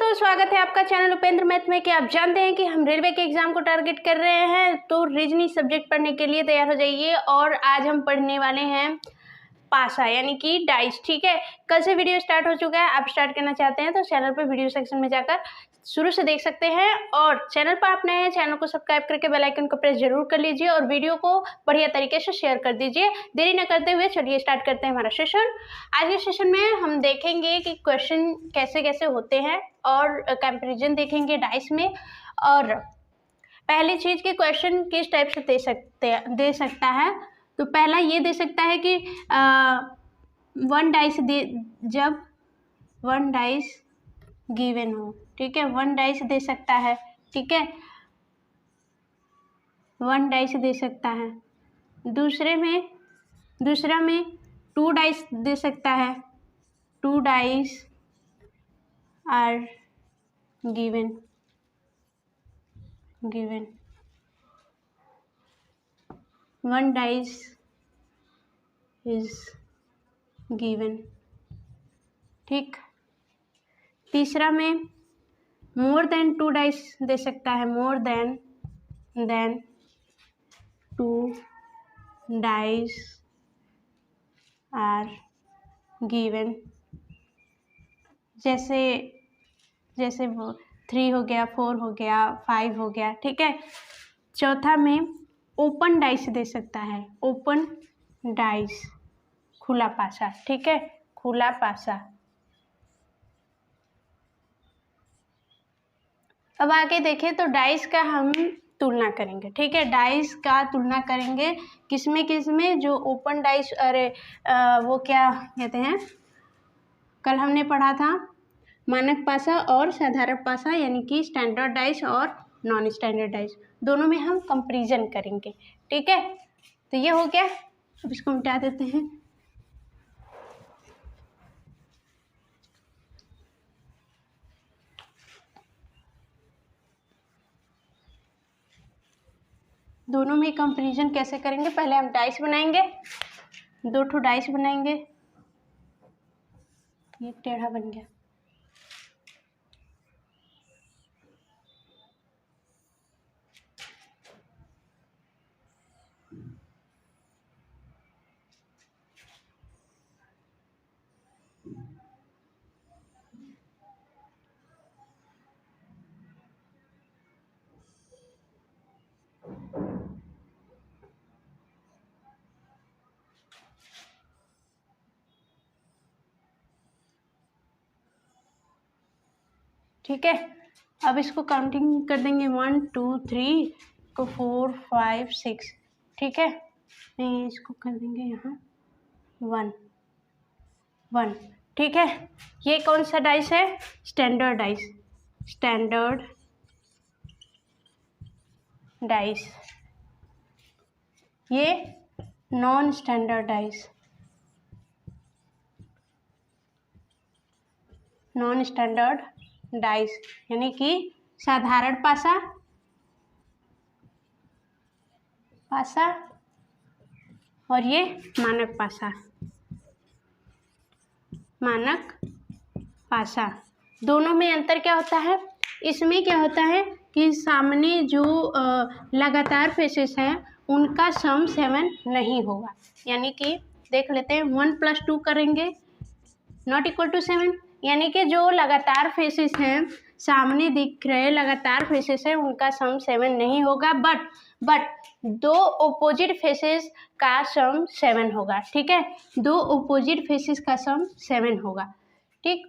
दोस्तों, स्वागत है आपका चैनल उपेंद्र मैथ में। कि आप जानते हैं कि हम रेलवे के एग्जाम को टारगेट कर रहे हैं, तो रीजनिंग सब्जेक्ट पढ़ने के लिए तैयार हो जाइए। और आज हम पढ़ने वाले हैं पासा यानी कि डाइस। ठीक है, कल से वीडियो स्टार्ट हो चुका है। आप स्टार्ट करना चाहते हैं तो चैनल पर वीडियो सेक्शन में जाकर शुरू से देख सकते हैं। और चैनल पर आप नए हैं, चैनल को सब्सक्राइब करके बेल आइकन को प्रेस जरूर कर लीजिए और वीडियो को बढ़िया तरीके से शेयर कर दीजिए। देरी न करते हुए चलिए स्टार्ट करते हैं हमारा सेशन। आज के सेशन में हम देखेंगे कि क्वेश्चन कैसे कैसे होते हैं और कंपैरिजन देखेंगे डाइस में। और पहली चीज कि क्वेश्चन किस टाइप से दे सकता है। तो पहला ये दे सकता है कि वन डाइस जब वन डाइस गिवन हो। ठीक है, वन डाइस दे सकता है। ठीक है, वन डाइस दे सकता है। दूसरा में टू डाइस दे सकता है। Two dice are given one dice is given. ठीक, तीसरा में मोर देन टू डाइस दे सकता है। More than two dice are given. जैसे वो 3 हो गया, 4 हो गया, 5 हो गया। ठीक है, चौथा में ओपन डाइस दे सकता है। ओपन डाइस, खुला पासा। ठीक है, खुला पासा। अब आगे देखें तो डाइस का हम तुलना करेंगे। ठीक है, डाइस का तुलना करेंगे किसमें जो ओपन डाइस, वो क्या कहते हैं, कल हमने पढ़ा था मानक पासा और साधारण पासा, यानी कि स्टैंडर्ड डाइस और नॉन स्टैंडर्ड डाइस, दोनों में हम कंपैरिजन करेंगे। ठीक है, तो ये हो गया। अब इसको मिटा देते हैं। दोनों में कंपैरिजन कैसे करेंगे, पहले हम डाइस बनाएंगे। 2 ठो डाइस बनाएंगे। ये टेढ़ा बन गया। ठीक है, अब इसको काउंटिंग कर देंगे। 1 2 3 को 4 5 6। ठीक है, नहीं इसको कर देंगे यहाँ 1 1। ठीक है, ये कौन सा डाइस है, स्टैंडर्ड डाइस। Standard dice. ये non standard dice. Non standard dice यानी कि साधारण पासा और ये मानक पासा। दोनों में अंतर क्या होता है, इसमें क्या होता है कि सामने जो लगातार फेसेस हैं उनका सम 7 नहीं होगा। यानी कि देख लेते हैं, 1 + 2 करेंगे नॉट इक्वल टू 7। यानी कि जो लगातार फेसेस हैं, सामने दिख रहे लगातार फेसेस हैं, उनका सम 7 नहीं होगा। बट 2 ऑपोजिट फेसेस का सम 7 होगा। ठीक है, 2 ऑपोजिट फेसेस का सम 7 होगा। ठीक,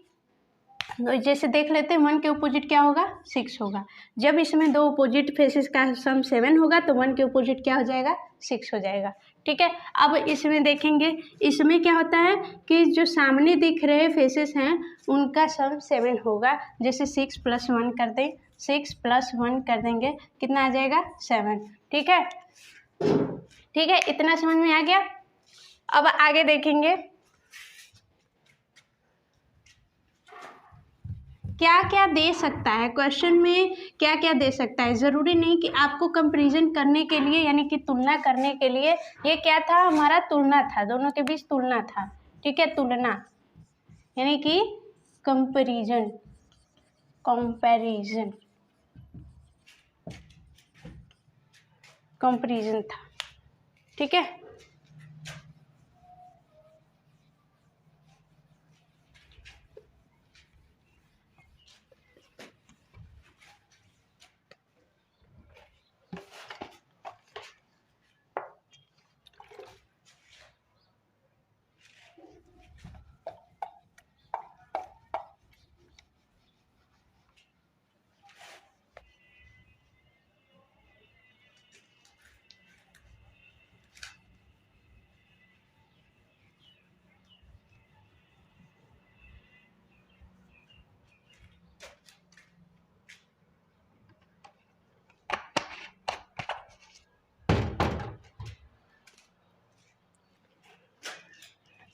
तो जैसे देख लेते हैं, 1 के ऑपोजिट क्या होगा, 6 होगा। जब इसमें 2 ऑपोजिट फेसेस का सम 7 होगा तो 1 के ऑपोजिट क्या हो जाएगा, 6 हो जाएगा। ठीक है, अब इसमें देखेंगे, इसमें क्या होता है कि जो सामने दिख रहे फेसेस हैं उनका सम 7 होगा। जैसे 6 + 1 कर दें, 6 + 1 कर देंगे, कितना आ जाएगा, 7। ठीक है, इतना समझ में आ गया। अब आगे देखेंगे क्या क्या दे सकता है, क्वेश्चन में क्या क्या दे सकता है। ज़रूरी नहीं कि आपको कंपैरिजन करने के लिए, यानी कि तुलना करने के लिए, ये क्या था, हमारा तुलना था, दोनों के बीच तुलना था। ठीक है, तुलना यानी कि कंपैरिजन कंपैरिजन कंपैरिजन था, ठीक है।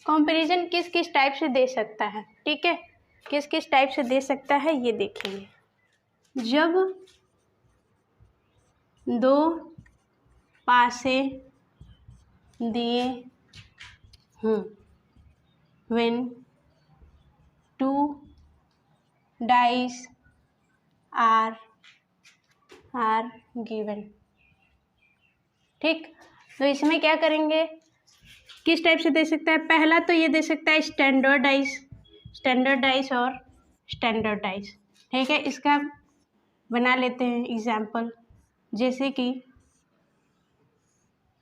कंपैरिजन किस किस टाइप से दे सकता है, ठीक है, किस किस टाइप से दे सकता है ये देखेंगे। जब दो पासे दिए हों, when two dice are given, ठीक। तो इसमें क्या करेंगे, किस टाइप से दे सकता है। पहला तो ये दे सकता है स्टैंडर्ड डाइस और स्टैंडर्ड डाइस, ठीक है। इसका बना लेते हैं एग्जाम्पल, जैसे कि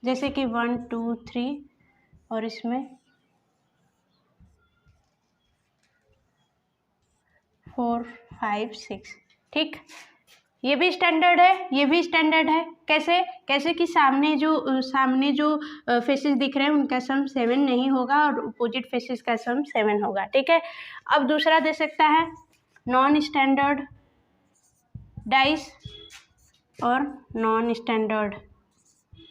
1 2 3 और इसमें 4 5 6, ठीक। ये भी स्टैंडर्ड है, ये भी स्टैंडर्ड है। कैसे कि सामने जो फेसेस दिख रहे हैं उनका सम 7 नहीं होगा और अपोजिट फेसेस का सम 7 होगा, ठीक है। अब दूसरा दे सकता है नॉन स्टैंडर्ड डाइस और नॉन स्टैंडर्ड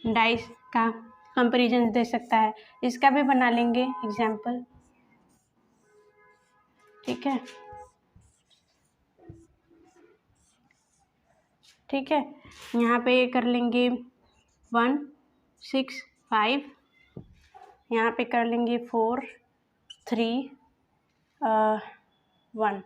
डाइस का कंपैरिजन दे सकता है। इसका भी बना लेंगे एग्जाम्पल, ठीक है, ठीक है। यहाँ पे कर लेंगे 1 6 5, यहाँ पे कर लेंगे 4 3 1,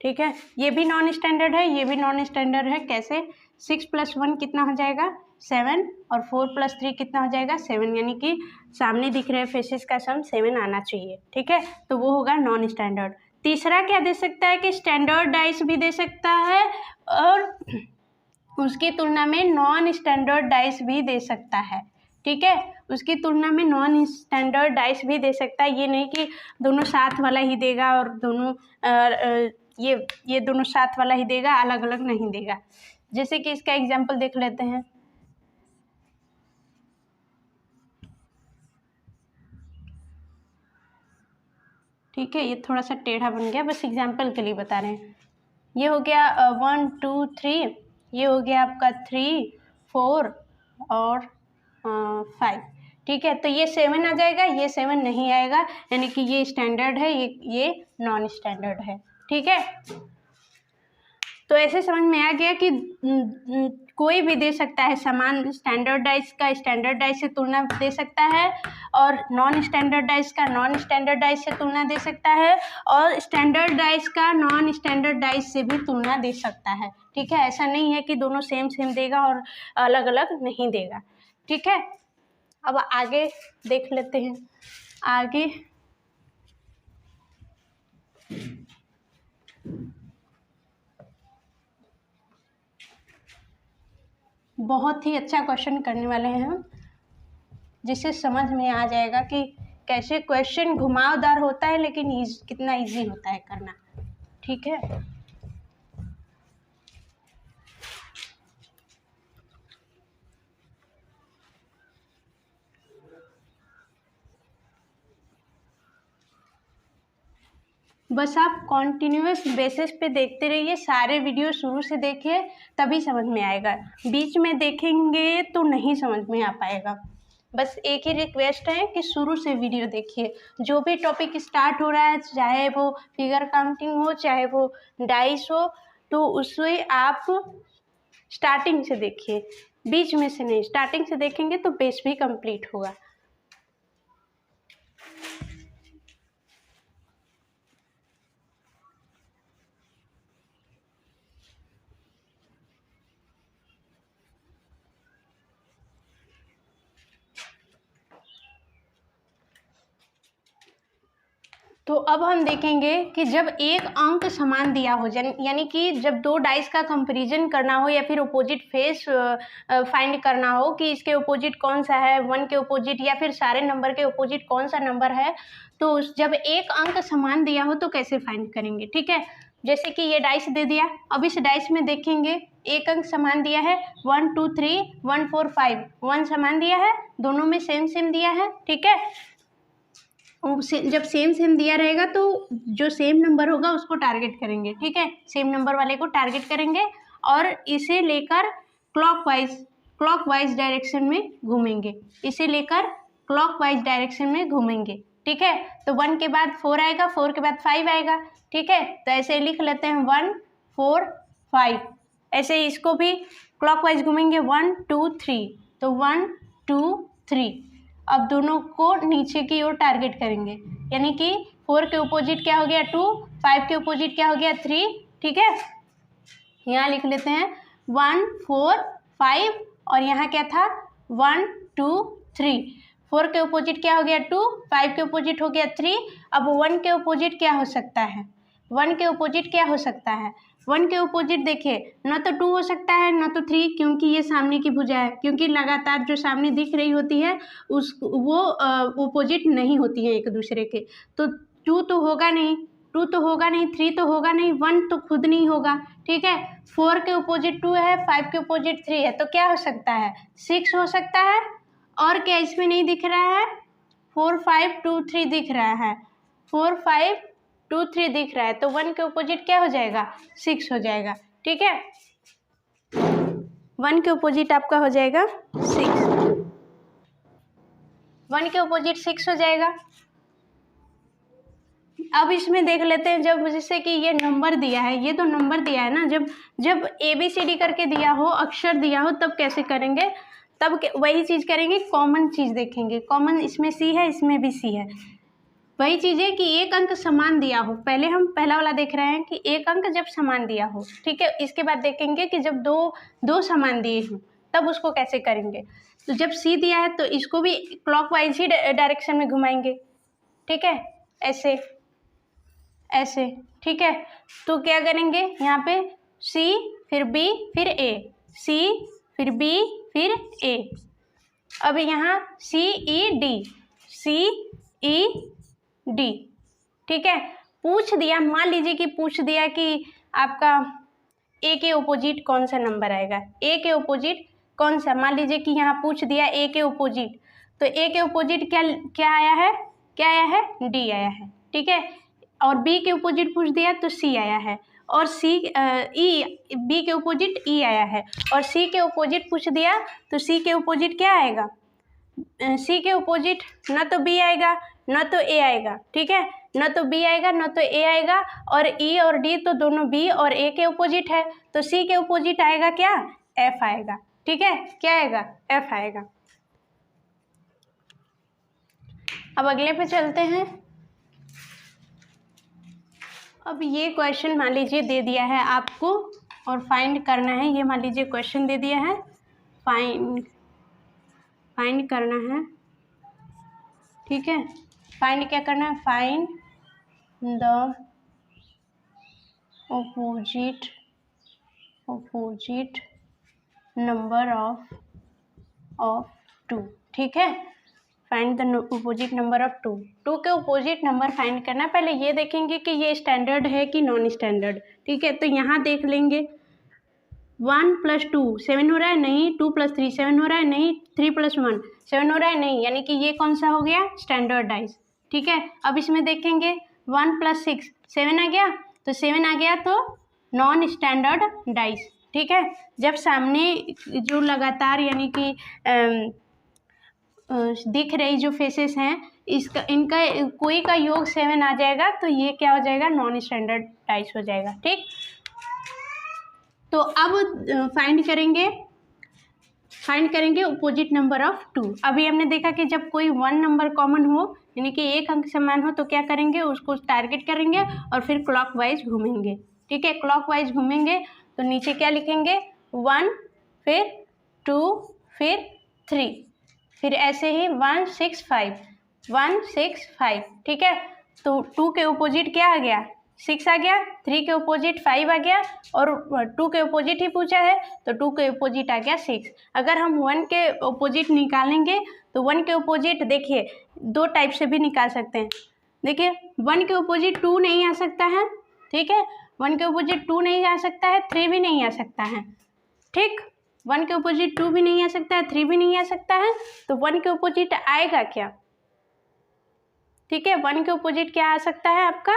ठीक है। ये भी नॉन स्टैंडर्ड है, ये भी नॉन स्टैंडर्ड है। कैसे, 6 + 1 कितना हो जाएगा 7 और 4 + 3 कितना हो जाएगा 7, यानी कि सामने दिख रहे फेसेस का सम 7 आना चाहिए, ठीक है। तो वो होगा नॉन स्टैंडर्ड। तीसरा क्या दे सकता है कि स्टैंडर्ड डाइस भी दे सकता है और उसकी तुलना में नॉन स्टैंडर्ड डाइस भी दे सकता है, ठीक है। उसकी तुलना में नॉन स्टैंडर्ड डाइस भी दे सकता है। ये नहीं कि दोनों साथ वाला ही देगा और दोनों ये दोनों साथ वाला ही देगा, अलग अलग नहीं देगा। जैसे कि इसका एग्जांपल देख लेते हैं, ठीक है। ये थोड़ा सा टेढ़ा बन गया, बस एग्जांपल के लिए बता रहे हैं। ये हो गया 1 2 3, ये हो गया आपका 3 4 और 5, ठीक है। तो ये 7 आ जाएगा, ये 7 नहीं आएगा, यानी कि ये स्टैंडर्ड है, ये नॉन स्टैंडर्ड है, ठीक है। तो ऐसे समझ में आ गया कि कोई भी दे सकता है समान स्टैंडर्ड डाइस का स्टैंडर्ड डाइस से तुलना दे सकता है और नॉन स्टैंडर्ड डाइस का नॉन स्टैंडर्ड डाइस से तुलना दे सकता है और स्टैंडर्ड डाइस का नॉन स्टैंडर्ड डाइस से भी तुलना दे सकता है, ठीक है। ऐसा नहीं है कि दोनों सेम देगा और अलग अलग नहीं देगा, ठीक है। अब आगे देख लेते हैं। आगे बहुत ही अच्छा क्वेश्चन करने वाले हैं हम, जिससे समझ में आ जाएगा कि कैसे क्वेश्चन घुमावदार होता है लेकिन कितना इजी होता है करना, ठीक है। बस आप कॉन्टिन्यूअस बेसिस पे देखते रहिए, सारे वीडियो शुरू से देखिए तभी समझ में आएगा। बीच में देखेंगे तो नहीं समझ में आ पाएगा। बस एक ही रिक्वेस्ट है कि शुरू से वीडियो देखिए। जो भी टॉपिक स्टार्ट हो रहा है, चाहे वो फिगर काउंटिंग हो, चाहे वो डाइस हो, तो उसे आप स्टार्टिंग से देखिए, बीच में से नहीं। स्टार्टिंग से देखेंगे तो बेस भी कंप्लीट होगा। तो अब हम देखेंगे कि जब एक अंक समान दिया हो, यानी कि जब दो डाइस का कंपैरिजन करना हो या फिर अपोजिट फेस फाइंड करना हो कि इसके अपोजिट कौन सा है, 1 के अपोजिट या फिर सारे नंबर के अपोजिट कौन सा नंबर है, तो जब एक अंक समान दिया हो तो कैसे फाइंड करेंगे। ठीक है, जैसे कि ये डाइस दे दिया, अब इस डाइस में देखेंगे एक अंक समान दिया है 1 2 3 1 4 5, 1 समान दिया है, दोनों में सेम सेम दिया है। ठीक है, जब सेम सेम दिया रहेगा तो जो सेम नंबर होगा उसको टारगेट करेंगे। ठीक है, सेम नंबर वाले को टारगेट करेंगे और इसे लेकर क्लॉकवाइज डायरेक्शन में घूमेंगे, इसे लेकर क्लॉकवाइज डायरेक्शन में घूमेंगे। ठीक है, तो 1 के बाद 4 आएगा, 4 के बाद 5 आएगा। ठीक है, तो ऐसे लिख लेते हैं 1 4 5, ऐसे ही इसको भी क्लॉकवाइज घूमेंगे 1 2 3, तो 1 2 3। अब दोनों को नीचे की ओर टारगेट करेंगे, यानी कि 4 के अपोजिट क्या हो गया 2, 5 के अपोजिट क्या हो गया 3। ठीक है, यहाँ लिख लेते हैं 1 4 5 और यहाँ क्या था 1 2 3। 4 के अपोजिट क्या हो गया 2, 5 के अपोजिट हो गया 3। अब 1 के अपोजिट क्या हो सकता है, 1 के अपोजिट क्या हो सकता है, 1 के अपोजिट देखिए न तो 2 हो सकता है न तो 3, क्योंकि ये सामने की भुजा है, क्योंकि लगातार जो सामने दिख रही होती है वो अपोजिट नहीं होती है एक दूसरे के, तो 2 तो होगा नहीं, 2 तो होगा नहीं, 3 तो होगा नहीं, 1 तो खुद नहीं होगा। ठीक है, 4 के अपोजिट 2 है, 5 के अपोजिट 3 है, तो क्या हो सकता है 6 हो सकता है। और क्या इसमें नहीं दिख रहा है, 4 5 2 3 दिख रहा है, 4 5 2 3 दिख रहा है, तो 1 के अपोजिट क्या हो जाएगा 6 हो जाएगा। ठीक है, 1 के अपोजिट आपका हो जाएगा 6, 1 के अपोजिट 6 हो जाएगा। अब इसमें देख लेते हैं, जब जैसे कि ये नंबर दिया है, ये तो नंबर दिया है ना, जब ABCD करके दिया हो, अक्षर दिया हो, तब कैसे करेंगे, तब वही चीज़ करेंगे, कॉमन चीज़ देखेंगे, कॉमन इसमें C है, इसमें भी C है। वही चीज़ है कि एक अंक समान दिया हो, पहले हम पहला वाला देख रहे हैं कि एक अंक जब समान दिया हो। ठीक है, इसके बाद देखेंगे कि जब दो समान दिए हों तब उसको कैसे करेंगे। तो जब C दिया है तो इसको भी क्लॉकवाइज ही डायरेक्शन में घुमाएंगे। ठीक है, ऐसे ऐसे। ठीक है, तो क्या करेंगे, यहाँ पे C फिर B फिर A, C फिर B फिर A। अब यहाँ CED, CED। ठीक है, पूछ दिया, मान लीजिए कि पूछ दिया कि आपका A के ओपोजिट कौन सा नंबर आएगा, A के ओपोजिट कौन सा, मान लीजिए कि यहाँ पूछ दिया A के ओपोजिट, तो A के ओपोजिट क्या आया है, क्या आया है D आया है। ठीक है, और B के ओपोजिट पूछ दिया तो C आया है, और B के ओपोजिट E आया है, और C के ओपोजिट पूछ दिया तो C के ओपोजिट क्या आएगा, C के ओपोजिट न तो B आएगा न तो A आएगा। ठीक है, न तो B आएगा न तो A आएगा, और E और D तो दोनों B और A के ओपोजिट है, तो C के ओपोजिट आएगा क्या, F आएगा। ठीक है, क्या आएगा, F आएगा। अब अगले पे चलते हैं। अब ये क्वेश्चन मान लीजिए दे दिया है आपको और फाइंड करना है, ये मान लीजिए क्वेश्चन दे दिया है, फाइंड करना है। ठीक है, फाइंड क्या करना है, find the opposite number of 2। ठीक है, find the opposite number of 2, 2 के अपोजिट नंबर फाइंड करना है। पहले ये देखेंगे कि ये स्टैंडर्ड है कि नॉन स्टैंडर्ड। ठीक है, तो यहाँ देख लेंगे 1 + 2 7 हो रहा है, नहीं, 2 + 3 7 हो रहा है, नहीं, 3 + 1 7 हो रहा है, नहीं, यानी कि ये कौन सा हो गया, स्टैंडर्ड डाइस। ठीक है, अब इसमें देखेंगे 1 + 6 7 आ गया, तो 7 आ गया तो नॉन स्टैंडर्ड डाइस। ठीक है, जब सामने जो लगातार यानी कि दिख रही जो फेसेस हैं, इनका कोई का योग 7 आ जाएगा तो ये क्या हो जाएगा, नॉन स्टैंडर्ड डाइस हो जाएगा। ठीक, तो अब फाइंड करेंगे अपोजिट नंबर ऑफ 2। अभी हमने देखा कि जब कोई 1 नंबर कॉमन हो, यानी कि एक अंक समान हो, तो क्या करेंगे, उसको टारगेट करेंगे और फिर क्लॉकवाइज घूमेंगे। ठीक है, क्लॉकवाइज घूमेंगे तो नीचे क्या लिखेंगे, 1 फिर 2 फिर 3, फिर ऐसे ही 1 6 5 1 6 5। ठीक है, तो 2 के अपोजिट क्या आ गया, 6 आ गया। 3 के अपोजिट 5 आ गया और 2 के अपोजिट ही पूछा है तो 2 के अपोजिट आ गया 6। अगर हम 1 के अपोजिट निकालेंगे तो 1 के अपोजिट देखिए 2 टाइप से भी निकाल सकते हैं। देखिए 1 के अपोजिट 2 नहीं आ सकता है, ठीक है, 1 के अपोजिट 2 नहीं आ सकता है, 3 भी नहीं आ सकता है, ठीक। 1 के अपोजिट 2 भी नहीं आ सकता है, 3 भी नहीं आ सकता है, तो 1 के अपोजिट आएगा क्या, ठीक है। 1 के अपोजिट क्या आ सकता है आपका,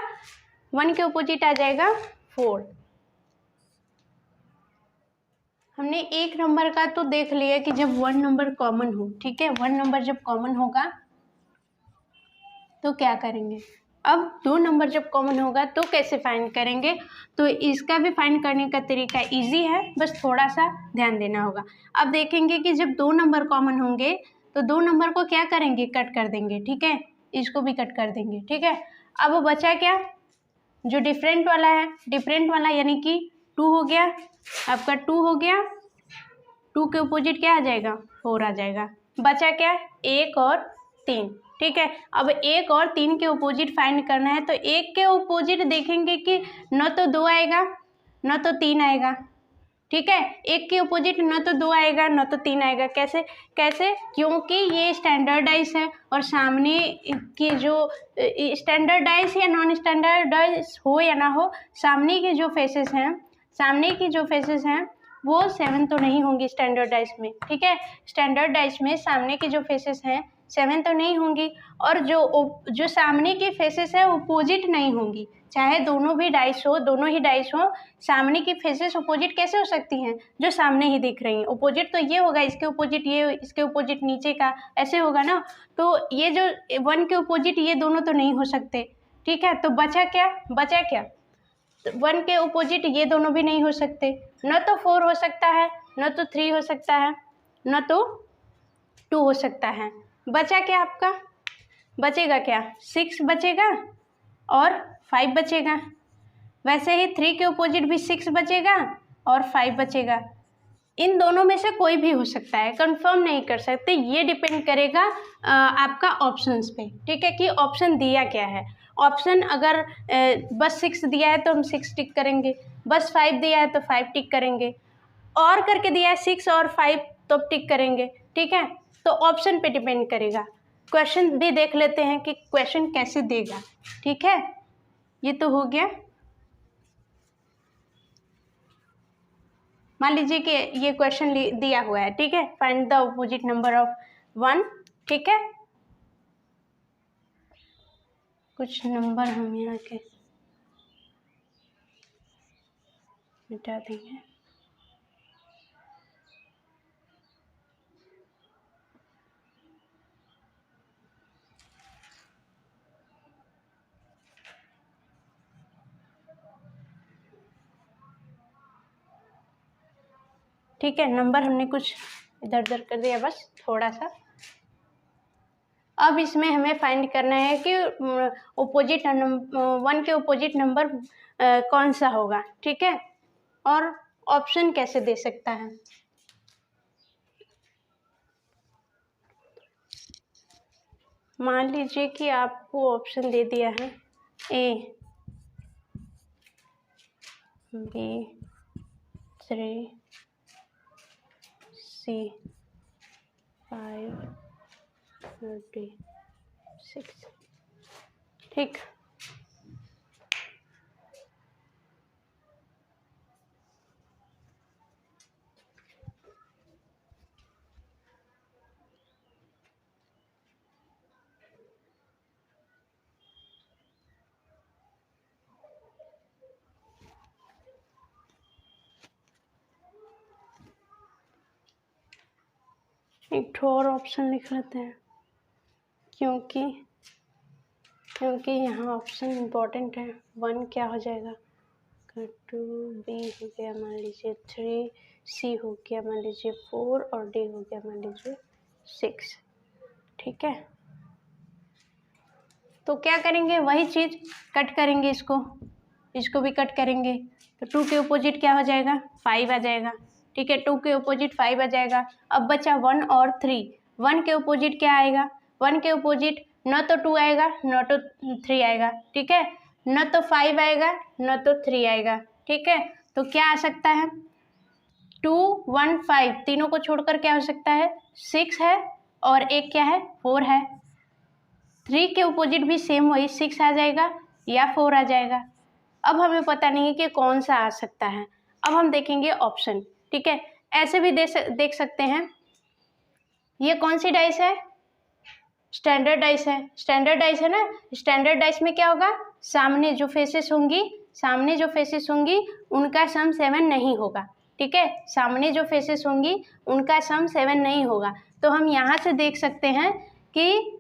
1 के अपोजिट आ जाएगा 4। हमने एक नंबर का तो देख लिया कि जब 1 नंबर कॉमन हो, ठीक है, 1 नंबर जब कॉमन होगा तो क्या करेंगे। अब 2 नंबर जब कॉमन होगा तो कैसे फाइंड करेंगे, तो इसका भी फाइंड करने का तरीका इजी है, बस थोड़ा सा ध्यान देना होगा। अब देखेंगे कि जब 2 नंबर कॉमन होंगे तो 2 नंबर को क्या करेंगे, कट कर देंगे, ठीक है, इसको भी कट कर देंगे, ठीक है। अब बचा क्या, जो डिफरेंट वाला है, डिफरेंट वाला यानी कि 2 हो गया, आपका 2 हो गया, 2 के अपोजिट क्या आ जाएगा, 4 आ जाएगा। बचा क्या, 1 और 3, ठीक है। अब 1 और 3 के अपोजिट फाइंड करना है, तो 1 के अपोजिट देखेंगे कि न तो 2 आएगा न तो 3 आएगा, ठीक है। 1 के अपोजिट न तो 2 आएगा न तो 3 आएगा, कैसे कैसे, क्योंकि ये स्टैंडर्डाइज है और सामने की जो स्टैंडर्डाइज या नॉन स्टैंडर्डाइज हो या ना हो, सामने के जो फेसेस हैं, सामने की जो फेसेस हैं वो 7 तो नहीं होंगी स्टैंडर्डाइज में, ठीक है। स्टैंडर्डाइज में सामने की जो फेसेस हैं 7 तो नहीं होंगी, और जो सामने की फेसेस है अपोजिट नहीं होंगी, चाहे दोनों भी डाइस हो, दोनों ही डाइस हो, सामने की फेसेस अपोजिट कैसे हो सकती हैं, जो सामने ही दिख रही हैं। अपोजिट तो ये होगा, इसके अपोजिट ये, इसके अपोजिट नीचे का, ऐसे होगा ना। तो ये जो 1 के अपोजिट ये दोनों तो नहीं हो सकते, ठीक है। तो बचा क्या, बचा क्या, 1 के अपोजिट ये दोनों भी नहीं हो सकते, न तो 4 हो सकता है, न तो 3 हो सकता है, न तो 2 हो सकता है। बचा क्या आपका, बचेगा क्या, 6 बचेगा और 5 बचेगा। वैसे ही 3 के अपोजिट भी 6 बचेगा और 5 बचेगा। इन दोनों में से कोई भी हो सकता है, कंफर्म नहीं कर सकते, ये डिपेंड करेगा आपका ऑप्शंस पे, ठीक है, कि ऑप्शन दिया क्या है। ऑप्शन अगर बस 6 दिया है तो हम 6 टिक करेंगे, बस 5 दिया है तो 5 टिक करेंगे, और करके दिया है 6 और 5 तो टिक करेंगे, ठीक है। तो ऑप्शन पे डिपेंड करेगा। क्वेश्चन भी देख लेते हैं कि क्वेश्चन कैसे देगा, ठीक है। ये तो हो गया, मान लीजिए कि ये क्वेश्चन दिया हुआ है, ठीक है, find the opposite number of 1, ठीक है। कुछ नंबर हम यहाँ के मिटा देंगे। ठीक है, नंबर हमने कुछ इधर उधर कर दिया, बस थोड़ा सा। अब इसमें हमें फाइंड करना है कि अपोजिट 1 के अपोजिट नंबर कौन सा होगा, ठीक है, और ऑप्शन कैसे दे सकता है। मान लीजिए कि आपको ऑप्शन दे दिया है A, B, 3, C, 5 और D, 6, ठीक। एक ठो और ऑप्शन लिख लेते हैं, क्योंकि यहाँ ऑप्शन इम्पोर्टेंट है। 1 क्या हो जाएगा, 2, B हो गया मान लीजिए 3, C हो गया मान लीजिए 4 और D हो गया मान लीजिए 6, ठीक है। तो क्या करेंगे, वही चीज़ कट करेंगे, इसको भी कट करेंगे, तो 2 के अपोजिट क्या हो जाएगा, 5 आ जाएगा, ठीक है। 2 के अपोजिट 5 आ जाएगा। अब बचा 1 और 3, 1 के अपोजिट क्या आएगा, 1 के अपोजिट न तो 2 आएगा न तो 3 आएगा, ठीक है, न तो 5 आएगा न तो 3 आएगा, ठीक है। तो क्या आ सकता है 2 1 5, तीनों को छोड़कर क्या हो सकता है 6 है और एक क्या है 4 है। 3 के अपोजिट भी सेम वही 6 आ जाएगा या 4 आ जाएगा। अब हमें पता नहीं है कि कौन सा आ सकता है। अब हम देखेंगे ऑप्शन, ठीक है। ऐसे भी देख सकते हैं, ये कौन सी डाइस है, स्टैंडर्ड डाइस है, स्टैंडर्ड डाइस है ना। स्टैंडर्ड डाइस में क्या होगा, सामने जो फेसेस होंगी उनका सम 7 नहीं होगा, ठीक है, सामने जो फेसेस होंगी उनका सम 7 नहीं होगा। तो हम यहाँ से देख सकते हैं कि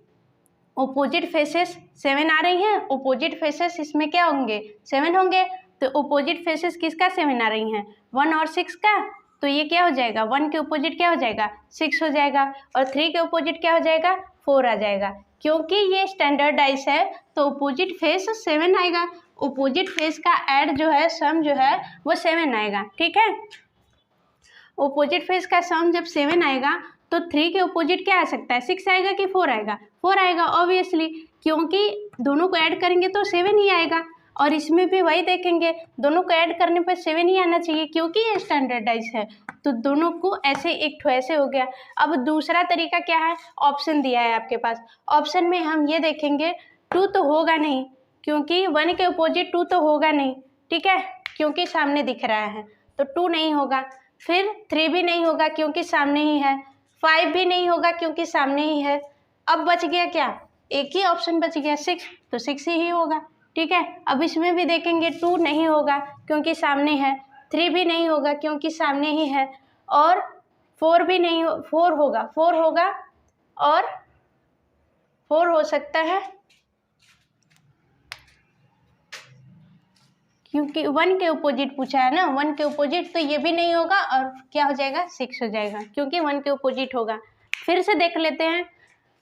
ओपोजिट फेसेस 7 आ रही हैं, ओपोजिट फेसेस इसमें क्या होंगे 7 होंगे। तो ओपोजिट फेसेस किसका 7 आ रही हैं 1 और 6 का, तो ये क्या हो जाएगा 1 के ओपोजिट क्या हो जाएगा 6 हो जाएगा और 3 के ओपोजिट क्या हो जाएगा 4 आ जाएगा। क्योंकि ये स्टैंडर्ड डाइस है तो ओपोजिट फेस 7 आएगा, ओपोजिट फेस का ऐड जो है सम जो है वो 7 आएगा, ठीक है। ओपोजिट फेस का सम जब 7 आएगा तो 3 के ओपोजिट क्या आ सकता है 6 आएगा कि 4 आएगा, 4 आएगा ऑब्वियसली, क्योंकि दोनों को ऐड करेंगे तो 7 ही आएगा। और इसमें भी वही देखेंगे, दोनों को ऐड करने पर 7 ही आना चाहिए क्योंकि ये स्टैंडर्डाइज है। तो दोनों को ऐसे एक ठो ऐसे हो गया। अब दूसरा तरीका क्या है, ऑप्शन दिया है आपके पास, ऑप्शन में हम ये देखेंगे 2 तो होगा नहीं क्योंकि 1 के अपोजिट 2 तो होगा नहीं, ठीक है, क्योंकि सामने दिख रहा है तो 2 नहीं होगा। फिर 3 भी नहीं होगा क्योंकि सामने ही है, 5 भी नहीं होगा क्योंकि सामने ही है। अब बच गया क्या, एक ही ऑप्शन बच गया 6, तो 6 ही होगा, ठीक है। अब इसमें भी देखेंगे 2 नहीं होगा क्योंकि सामने है, 3 भी नहीं होगा क्योंकि सामने ही है और 4 भी नहीं 4 होगा और 4 हो सकता है क्योंकि 1 के अपोजिट पूछा है ना, 1 के अपोजिट, तो ये भी नहीं होगा और क्या हो जाएगा 6 हो जाएगा क्योंकि 1 के अपोजिट होगा। फिर से देख लेते हैं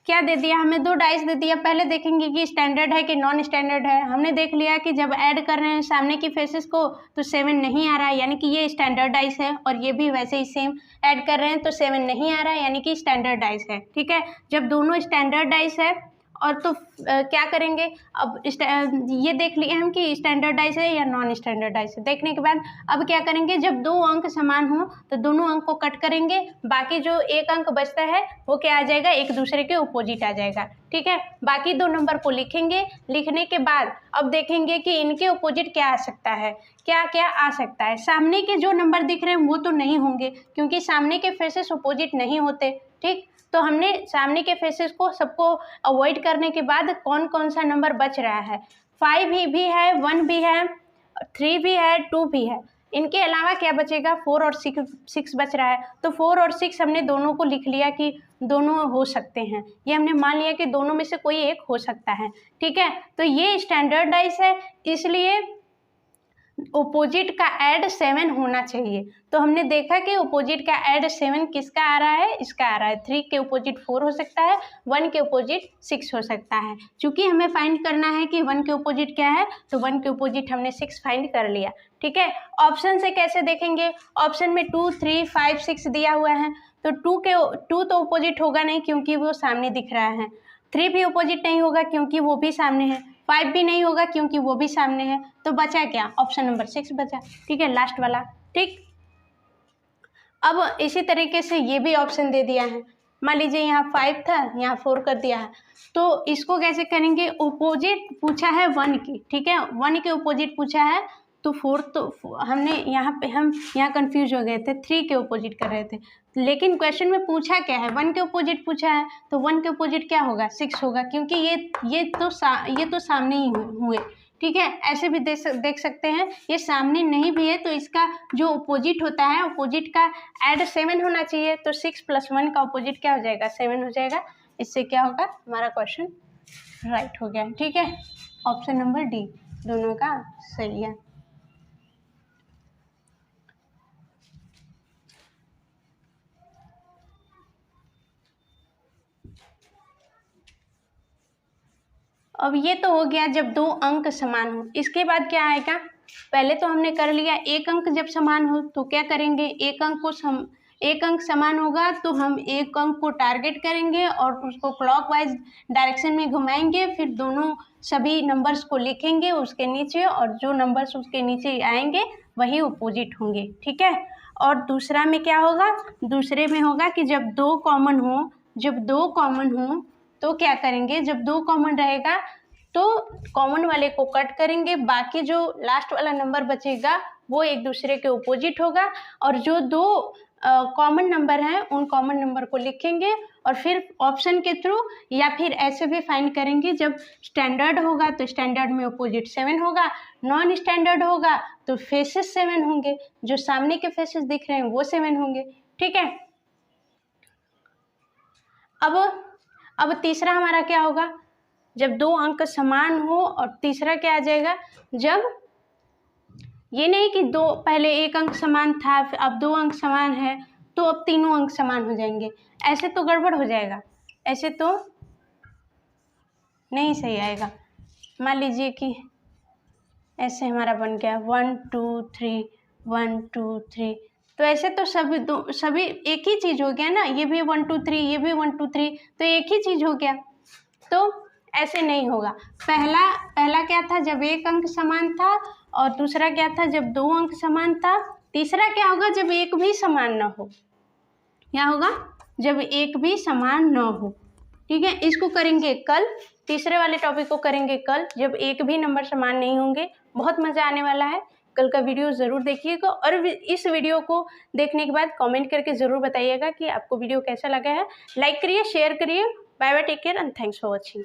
क्या दे दिया हमें, 2 डाइस दे दिया। पहले देखेंगे कि स्टैंडर्ड है कि नॉन स्टैंडर्ड है। हमने देख लिया कि जब ऐड कर रहे हैं सामने की फेसेस को तो 7 नहीं आ रहा है, यानी कि ये स्टैंडर्ड डाइस है, और ये भी वैसे ही सेम ऐड कर रहे हैं तो 7 नहीं आ रहा है, यानी कि स्टैंडर्ड डाइस है, ठीक है। जब दोनों स्टैंडर्ड डाइस है और तो क्या करेंगे, अब ये देख लिए हम कि स्टैंडर्ड डाइस है या नॉन स्टैंडर्ड डाइस है। देखने के बाद अब क्या करेंगे, जब 2 अंक समान हो तो दोनों अंक को कट करेंगे, बाकी जो एक अंक बचता है वो क्या आ जाएगा एक दूसरे के अपोजिट आ जाएगा, ठीक है। बाकी 2 नंबर को लिखेंगे, लिखने के बाद अब देखेंगे कि इनके अपोजिट क्या आ सकता है, क्या क्या आ सकता है। सामने के जो नंबर दिख रहे हैं वो तो नहीं होंगे क्योंकि सामने के फेसेस अपोजिट नहीं होते, ठीक। तो हमने सामने के फेसेस को सबको अवॉइड करने के बाद कौन कौन सा नंबर बच रहा है, 5 भी है, 1 भी है, 3 भी है, 2 भी है। इनके अलावा क्या बचेगा 4 और 6 बच रहा है। तो 4 और 6 हमने दोनों को लिख लिया कि दोनों हो सकते हैं, ये हमने मान लिया कि दोनों में से कोई एक हो सकता है, ठीक है। तो ये स्टैंडर्ड डाइस है इसलिए ओपोजिट का ऐड 7 होना चाहिए। तो हमने देखा कि ओपोजिट का ऐड 7 किसका आ रहा है, इसका आ रहा है। 3 के ओपोजिट 4 हो सकता है, 1 के ओपोजिट 6 हो सकता है। चूंकि हमें फाइंड करना है कि 1 के ओपोजिट क्या है तो 1 के ओपोजिट हमने 6 फाइंड कर लिया, ठीक है। ऑप्शन से कैसे देखेंगे, ऑप्शन में 2 3 5 6 दिया हुआ है तो 2 तो ओपोजिट होगा नहीं क्योंकि वो सामने दिख रहा है, 3 भी ओपोजिट नहीं होगा क्योंकि वो भी सामने है, 5 भी नहीं होगा क्योंकि वो भी सामने है। तो बचा क्या, ऑप्शन नंबर 6 बचा, ठीक है, लास्ट वाला, ठीक। अब इसी तरीके से ये भी ऑप्शन दे दिया है, मान लीजिए यहाँ 5 था यहाँ 4 कर दिया है, तो इसको कैसे करेंगे, ओपोजिट पूछा है 1 की, ठीक है, 1 के ओपोजिट पूछा है तो 4 तो हमने हम यहाँ कंफ्यूज हो गए थे, 3 के ओपोजिट कर रहे थे, लेकिन क्वेश्चन में पूछा क्या है 1 के ओपोजिट पूछा है तो 1 के ओपोजिट क्या होगा 6 होगा क्योंकि ये तो सामने ही हुए, ठीक है। ऐसे भी देख सकते हैं ये सामने नहीं भी है तो इसका जो ओपोजिट होता है ओपोजिट का ऐड 7 होना चाहिए, तो 6 + 1 का ओपोजिट क्या हो जाएगा 7 हो जाएगा। इससे क्या होगा हमारा क्वेश्चन राइट हो गया, ठीक है। ऑप्शन नंबर डी दोनों का सही है। अब ये तो हो गया जब 2 अंक समान हो, इसके बाद क्या आएगा, पहले तो हमने कर लिया एक अंक जब समान हो तो क्या करेंगे, एक अंक समान होगा तो हम एक अंक को टारगेट करेंगे और उसको क्लॉकवाइज डायरेक्शन में घुमाएंगे, फिर दोनों सभी नंबर्स को लिखेंगे उसके नीचे, और जो नंबर्स उसके नीचे आएंगे वही अपोजिट होंगे, ठीक है। और दूसरा में क्या होगा, दूसरे में होगा कि जब दो कॉमन हो तो क्या करेंगे, जब दो कॉमन रहेगा तो कॉमन वाले को कट करेंगे, बाकी जो लास्ट वाला नंबर बचेगा वो एक दूसरे के अपोजिट होगा, और जो दो कॉमन नंबर हैं उन कॉमन नंबर को लिखेंगे और फिर ऑप्शन के थ्रू या फिर ऐसे भी फाइंड करेंगे। जब स्टैंडर्ड होगा तो स्टैंडर्ड में अपोजिट 7 होगा, नॉन स्टैंडर्ड होगा तो फेसेस 7 होंगे, जो सामने के फेसेस दिख रहे हैं वो 7 होंगे, ठीक है। अब तीसरा हमारा क्या होगा, जब दो अंक समान हो, और तीसरा क्या आ जाएगा, जब ये नहीं कि दो पहले एक अंक समान था अब दो अंक समान है तो अब तीनों अंक समान हो जाएंगे, ऐसे तो गड़बड़ हो जाएगा, ऐसे तो नहीं सही आएगा। मान लीजिए कि ऐसे हमारा बन गया 1 2 3 1 2 3, तो ऐसे तो सभी एक ही चीज़ हो गया ना, ये भी 1 2 3 ये भी 1 2 3, तो एक ही चीज़ हो गया, तो ऐसे नहीं होगा। पहला क्या था, जब एक अंक समान था, और दूसरा क्या था, जब दो अंक समान था। तीसरा क्या होगा, जब एक भी समान न हो, क्या होगा, जब एक भी समान न हो, ठीक है। इसको करेंगे कल, तीसरे वाले टॉपिक को करेंगे कल, जब एक भी नंबर समान नहीं होंगे। बहुत मज़ा आने वाला है, कल का वीडियो ज़रूर देखिएगा, और इस वीडियो को देखने के बाद कमेंट करके ज़रूर बताइएगा कि आपको वीडियो कैसा लगा है। लाइक करिए, शेयर करिए। Bye bye, take care and thanks for watching.